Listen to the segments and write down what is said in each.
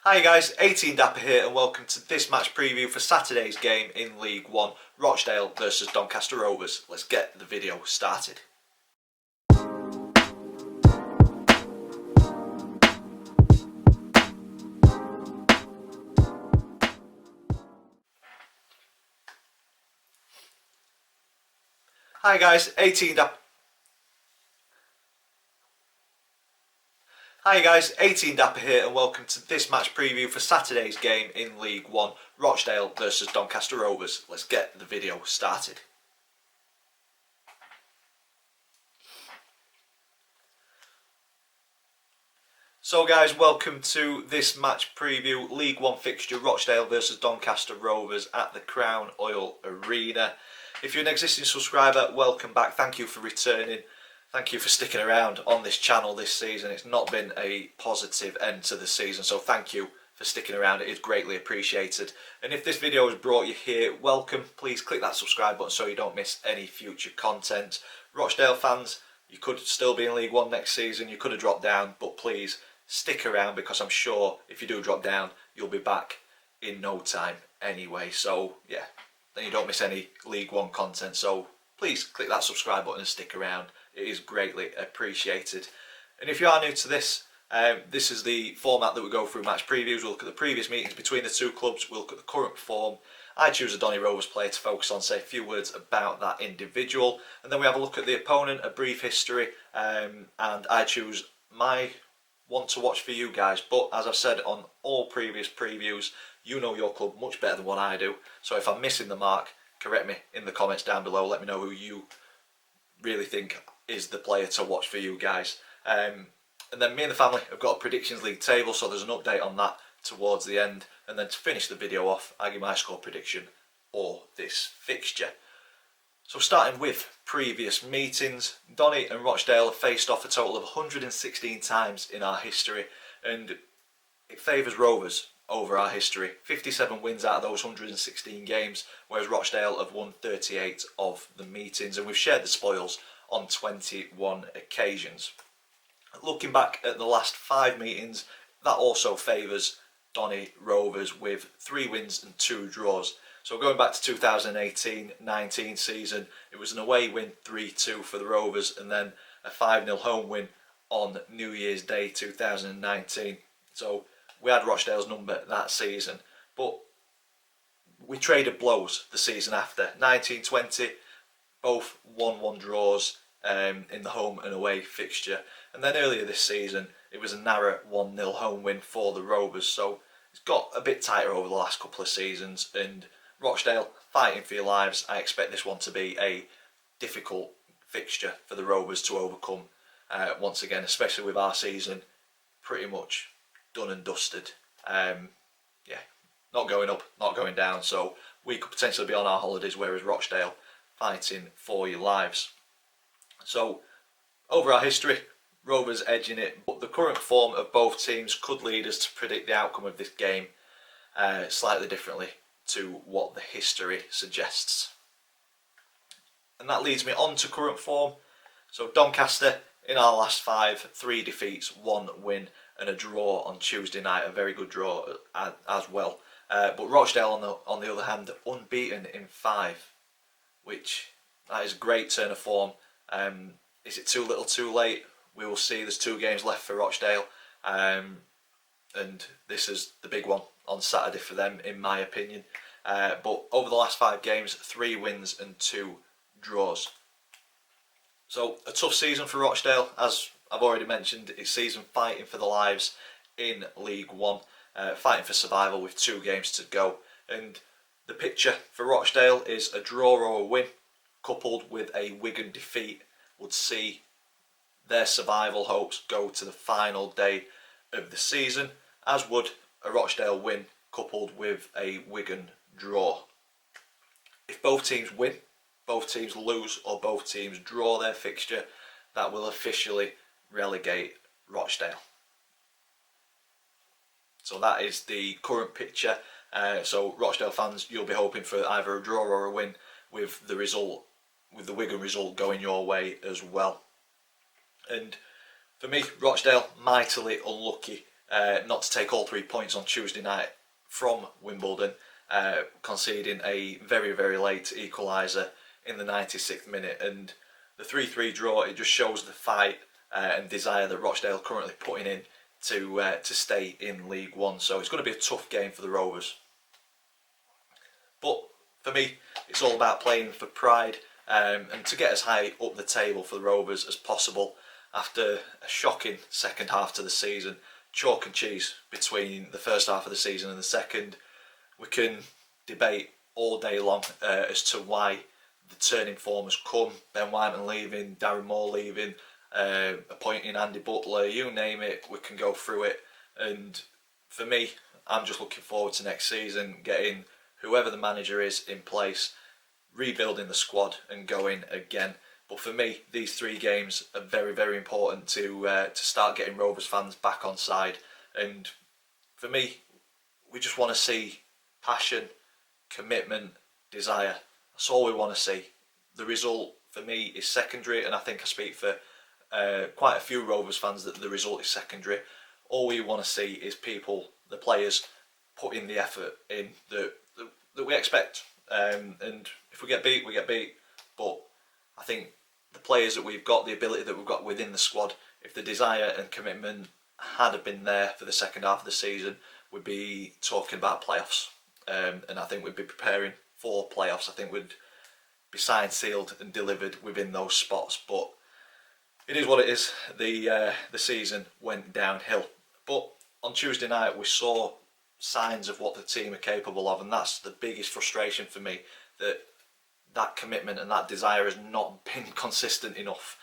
Hi guys, 18 Dapper here and welcome to this match preview for Saturday's game in League 1, Rochdale versus Doncaster Rovers. Let's get the video started. Hi guys, 18 Dapper here and welcome to this match preview for Saturday's game in League 1, Rochdale versus Doncaster Rovers. Let's get the video started. So guys, welcome to this match preview, League 1 fixture, Rochdale versus Doncaster Rovers at the Crown Oil Arena. If you're an existing subscriber, welcome back. Thank you for returning. Thank you for sticking around on this channel this season. It's not been a positive end to the season, so thank you for sticking around. It is greatly appreciated. And if this video has brought you here, welcome. Please click that subscribe button so you don't miss any future content. Rochdale fans, you could still be in League 1 next season. You could have dropped down, but please stick around because I'm sure if you do drop down, you'll be back in no time anyway. So yeah, then you don't miss any League 1 content. So please click that subscribe button and stick around. It is greatly appreciated. And if you are new to this, this is the format that we go through match previews. We'll look at the previous meetings between the two clubs. We'll look at the current form. I choose a Donny Rovers player to focus on, say a few words about that individual. And then we have a look at the opponent, a brief history, and I choose my one to watch for you guys. But as I've said on all previous previews, you know your club much better than what I do. So if I'm missing the mark, correct me in the comments down below. Let me know who you really think is the player to watch for you guys. And then me and the family have got a predictions league table, so there's an update on that towards the end. And then to finish the video off, I give my score prediction for this fixture. So starting with previous meetings, Donny and Rochdale have faced off a total of 116 times in our history, and it favours Rovers over our history. 57 wins out of those 116 games, whereas Rochdale have won 38 of the meetings, and we've shared the spoils on 21 occasions. Looking back at the last 5 meetings, that also favours Donny Rovers with 3 wins and 2 draws. So going back to 2018-19 season, it was an away win 3-2 for the Rovers and then a 5-0 home win on New Year's Day 2019. So we had Rochdale's number that season, but we traded blows the season after. 19-20, both 1-1 draws in the home and away fixture. And then earlier this season, it was a narrow 1-0 home win for the Rovers. So it's got a bit tighter over the last couple of seasons, and Rochdale fighting for your lives. I expect this one to be a difficult fixture for the Rovers to overcome once again, especially with our season pretty much done and dusted. Yeah, not going up, not going down, so we could potentially be on our holidays, whereas Rochdale fighting for your lives. So over our history, Rovers edging it, but the current form of both teams could lead us to predict the outcome of this game slightly differently to what the history suggests. And that leads me on to current form. So Doncaster in our last 5, 3 defeats, 1 win and a draw on Tuesday night, a very good draw as well. But Rochdale on the other hand, unbeaten in 5, which that is a great turn of form. Is it too little too late? We will see. There's 2 games left for Rochdale, and this is the big one on Saturday for them in my opinion. But over the last 5 games, 3 wins and 2 draws. So a tough season for Rochdale, as I've already mentioned. It's season fighting for the lives in League 1, fighting for survival with 2 games to go. And the picture for Rochdale is a draw or a win coupled with a Wigan defeat would see their survival hopes go to the final day of the season, as would a Rochdale win coupled with a Wigan draw. If both teams win, both teams lose, or both teams draw their fixture, that will officially relegate Rochdale. So that is the current picture. So Rochdale fans, you'll be hoping for either a draw or a win, with the Wigan result going your way as well. And for me, Rochdale mightily unlucky not to take all 3 points on Tuesday night from Wimbledon, conceding a very, very late equaliser in the 96th minute. And the 3-3 draw, it just shows the fight and desire that Rochdale are currently putting in to stay in League One. So it's going to be a tough game for the Rovers. But for me, it's all about playing for pride and to get as high up the table for the Rovers as possible after a shocking second half to the season. Chalk and cheese between the first half of the season and the second. We can debate all day long as to why the turning form has come. Ben Wyman leaving, Darren Moore leaving, appointing Andy Butler, you name it, we can go through it. And for me, I'm just looking forward to next season, getting whoever the manager is in place, rebuilding the squad and going again. But for me, these 3 games are very, very important to start getting Rovers fans back on side. And for me, we just want to see passion, commitment, desire. That's all we want to see. The result for me is secondary, and I think I speak for quite a few Rovers fans that the result is secondary. All we want to see is people, the players, putting the effort in that we expect. And if we get beat, we get beat. But I think the players that we've got, the ability that we've got within the squad, if the desire and commitment had been there for the second half of the season, we'd be talking about playoffs. And I think we'd be preparing for playoffs. I think we'd be signed, sealed and delivered within those spots. But it is what it is. The season went downhill. But on Tuesday night we saw signs of what the team are capable of, and that's the biggest frustration for me, that commitment and that desire has not been consistent enough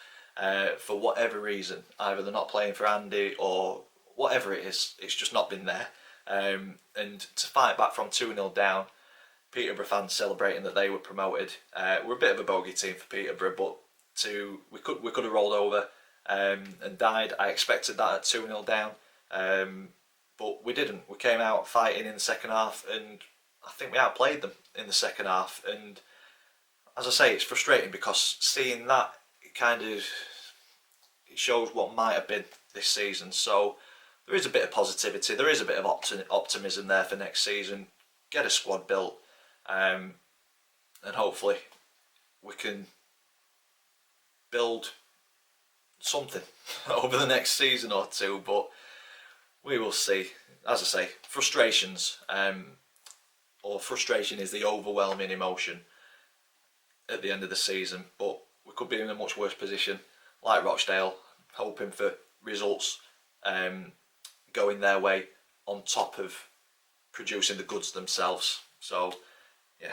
for whatever reason. Either they're not playing for Andy or whatever it is, it's just not been there. And to fight back from 2-0 down, Peterborough fans celebrating that they were promoted. We're a bit of a bogey team for Peterborough, but we could have rolled over and died. I expected that at 2-0 down, but we didn't. We came out fighting in the second half, and I think we outplayed them in the second half. And as I say, it's frustrating because seeing that, it shows what might have been this season. So there is a bit of positivity, there is a bit of optimism there for next season. Get a squad built, and hopefully we can build something over the next season or two, but we will see. As I say, frustrations, or frustration is the overwhelming emotion at the end of the season, but we could be in a much worse position, like Rochdale, hoping for results going their way on top of producing the goods themselves. So yeah,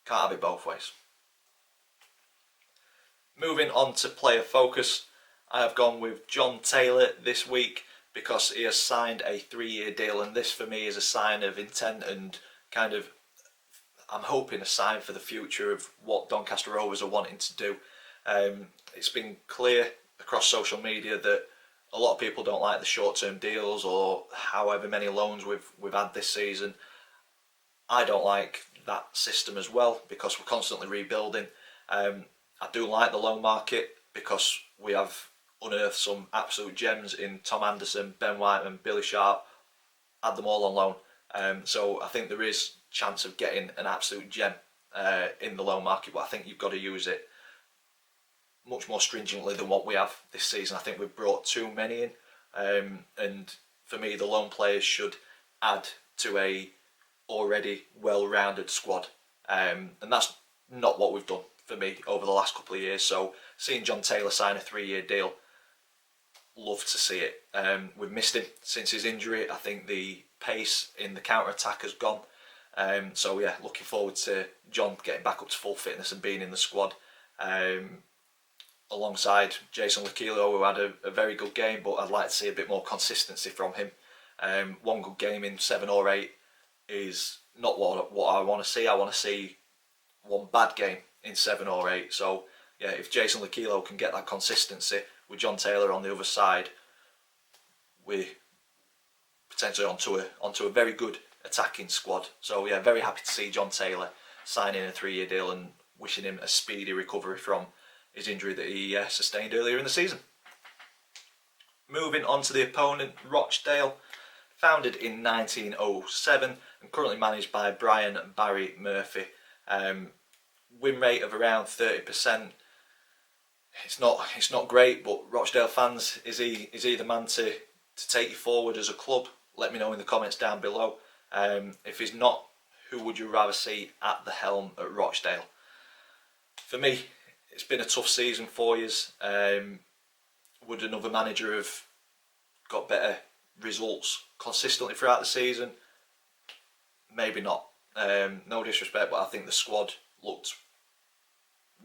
can't have it both ways. Moving on to player focus, I have gone with John Taylor this week because he has signed a 3-year deal, and this for me is a sign of intent and I'm hoping a sign for the future of what Doncaster Rovers are wanting to do. It's been clear across social media that a lot of people don't like the short-term deals or however many loans we've had this season. I don't like that system as well because we're constantly rebuilding. I do like the loan market because we have unearthed some absolute gems in Tom Anderson, Ben Whiteman, Billy Sharp, had them all on loan. So I think there is chance of getting an absolute gem in the loan market, but I think you've got to use it much more stringently than what we have this season. I think we've brought too many in, and for me the loan players should add to a already well-rounded squad, and that's not what we've done for me over the last couple of years. So seeing John Taylor sign a 3-year deal, love to see it. We've missed him since his injury. I think the pace in the counter-attack has gone. So yeah, looking forward to John getting back up to full fitness and being in the squad. Alongside Jason Lakilo, who had a very good game, but I'd like to see a bit more consistency from him. One good game in 7 or 8 is not what I want to see. I want to see one bad game in 7 or 8. So yeah, if Jason Lakilo can get that consistency with John Taylor on the other side, we're potentially onto a very good attacking squad. So yeah, very happy to see John Taylor signing a 3-year deal and wishing him a speedy recovery from his injury that he sustained earlier in the season. Moving on to the opponent, Rochdale, founded in 1907 and currently managed by Brian Barry Murphy. Win rate of around 30%. It's not great, but Rochdale fans, is he the man to take you forward as a club? Let me know in the comments down below. If he's not, who would you rather see at the helm at Rochdale? For me, it's been a tough season for years. Would another manager have got better results consistently throughout the season? Maybe not. No disrespect, but I think the squad looked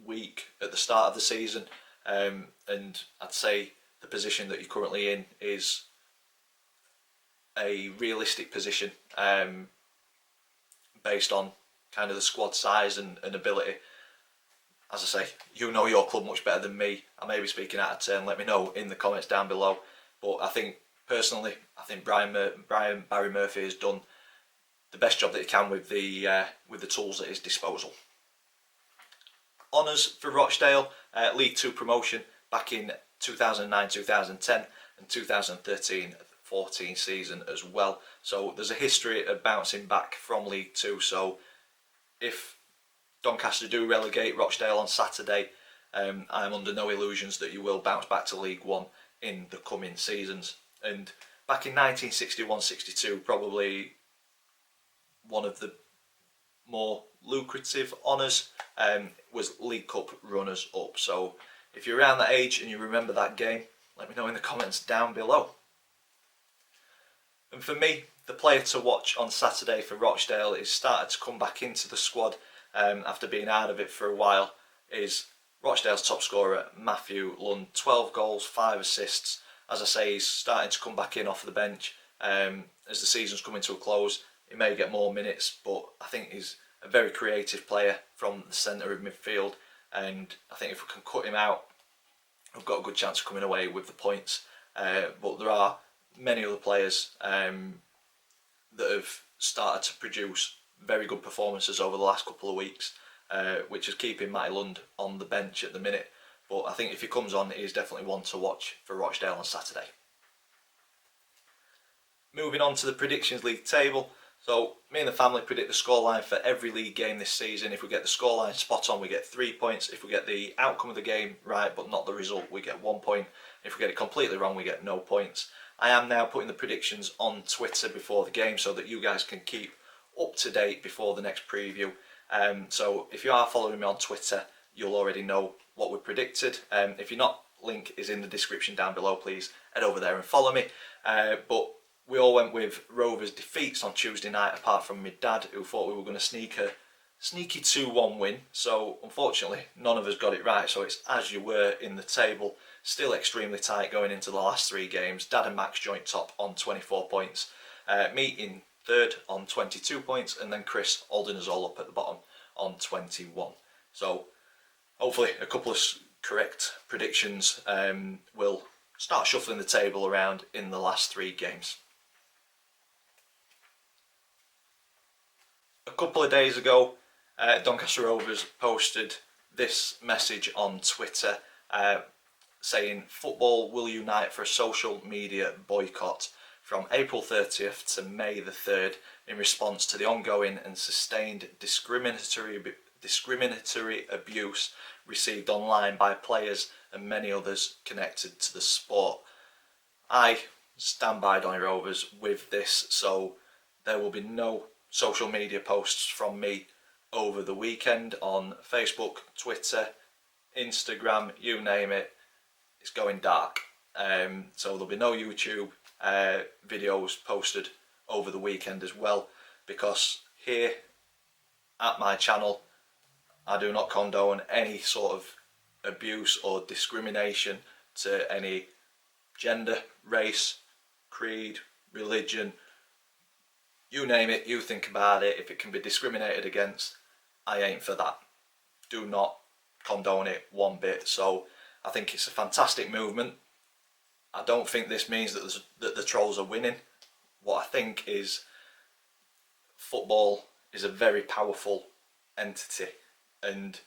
weak at the start of the season, and I'd say the position that you're currently in is a realistic position based on kind of the squad size and ability. As I say, you know your club much better than me. I may be speaking out of turn. Let me know in the comments down below. But I think personally, Brian Barry Murphy has done the best job that he can with the tools at his disposal. Honours for Rochdale: League 2 promotion back in 2009-2010 and 2013-14 season as well. So there's a history of bouncing back from League 2. So if Doncaster do relegate Rochdale on Saturday, I'm under no illusions that you will bounce back to League 1 in the coming seasons. And back in 1961-62, probably one of the more lucrative honours was League Cup runners-up. So if you're around that age and you remember that game, let me know in the comments down below. And for me, the player to watch on Saturday for Rochdale is started to come back into the squad after being out of it for a while, is Rochdale's top scorer, Matthew Lund. 12 goals, 5 assists. As I say, he's starting to come back in off the bench as the season's coming to a close. He may get more minutes, but I think he's a very creative player from the centre of midfield, and I think if we can cut him out, we've got a good chance of coming away with the points. But there are many other players that have started to produce very good performances over the last couple of weeks, which is keeping Matty Lund on the bench at the minute. But I think if he comes on, he's definitely one to watch for Rochdale on Saturday. Moving on to the Predictions League table. So me and the family predict the scoreline for every league game this season. If we get the scoreline spot on, we get 3 points. If we get the outcome of the game right but not the result, we get 1 point. If we get it completely wrong, we get no points. I am now putting the predictions on Twitter before the game so that you guys can keep up to date before the next preview. So if you are following me on Twitter, you'll already know what we predicted. If you're not, link is in the description down below. Please head over there and follow me. But we all went with Rovers defeats on Tuesday night, apart from my dad, who thought we were going to sneak a sneaky 2-1 win. So unfortunately, none of us got it right. So it's as you were in the table. Still extremely tight going into the last 3 games. Dad and Max joint top on 24 points. Me in third on 22 points, and then Chris holding us all up at the bottom on 21. So hopefully a couple of correct predictions will start shuffling the table around in the last 3 games. A couple of days ago, Doncaster Rovers posted this message on Twitter saying football will unite for a social media boycott from April 30th to May the 3rd in response to the ongoing and sustained discriminatory abuse received online by players and many others connected to the sport. I stand by Donny Rovers with this, so there will be no social media posts from me over the weekend on Facebook, Twitter, Instagram, you name it. It's going dark. So there'll be no YouTube videos posted over the weekend as well, because here at my channel I do not condone any sort of abuse or discrimination to any gender, race, creed, religion, you name it, you think about it. If it can be discriminated against, I ain't for that. Do not condone it one bit. So I think it's a fantastic movement. I don't think this means that the trolls are winning. What I think is football is a very powerful entity, and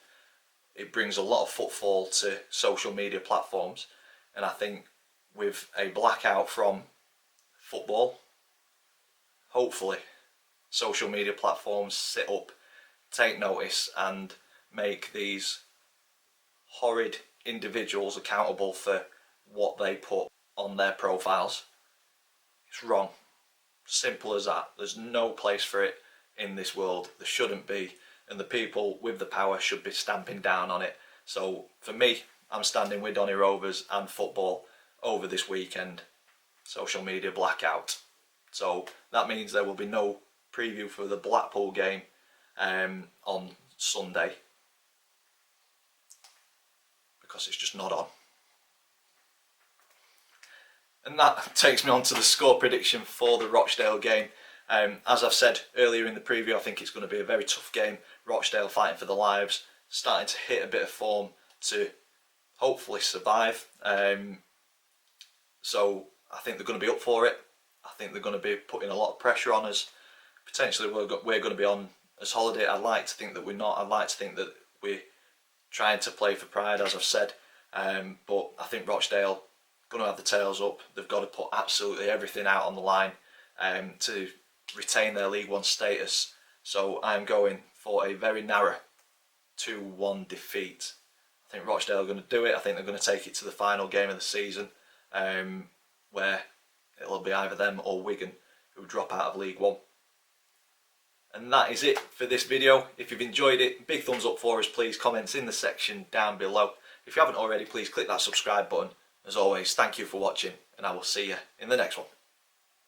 it brings a lot of footfall to social media platforms, and I think with a blackout from football, hopefully social media platforms sit up, take notice and make these horrid individuals accountable for what they put on their profiles. It's wrong. Simple as that. There's no place for it in this world. There shouldn't be, and the people with the power should be stamping down on it. So for me, I'm standing with Donny Rovers and football over this weekend. Social media blackout. So that means there will be no preview for the Blackpool game on Sunday, because it's just not on. And that takes me on to the score prediction for the Rochdale game. As I've said earlier in the preview, I think it's going to be a very tough game. Rochdale fighting for their lives, starting to hit a bit of form to hopefully survive. So I think they're going to be up for it. I think they're going to be putting a lot of pressure on us. Potentially we're going to be on as holiday. I'd like to think that we're not. I'd like to think that we're trying to play for pride, as I've said. But I think Rochdale going to have the tails up. They've got to put absolutely everything out on the line to retain their League One status. So I'm going for a very narrow 2-1 defeat. I think Rochdale are going to do it. I think they're going to take it to the final game of the season, where it'll be either them or Wigan who drop out of League One. And that is it for this video. If you've enjoyed it, big thumbs up for us please. Comments in the section down below. If you haven't already, please click that subscribe button. As always, thank you for watching, and I will see you in the next one.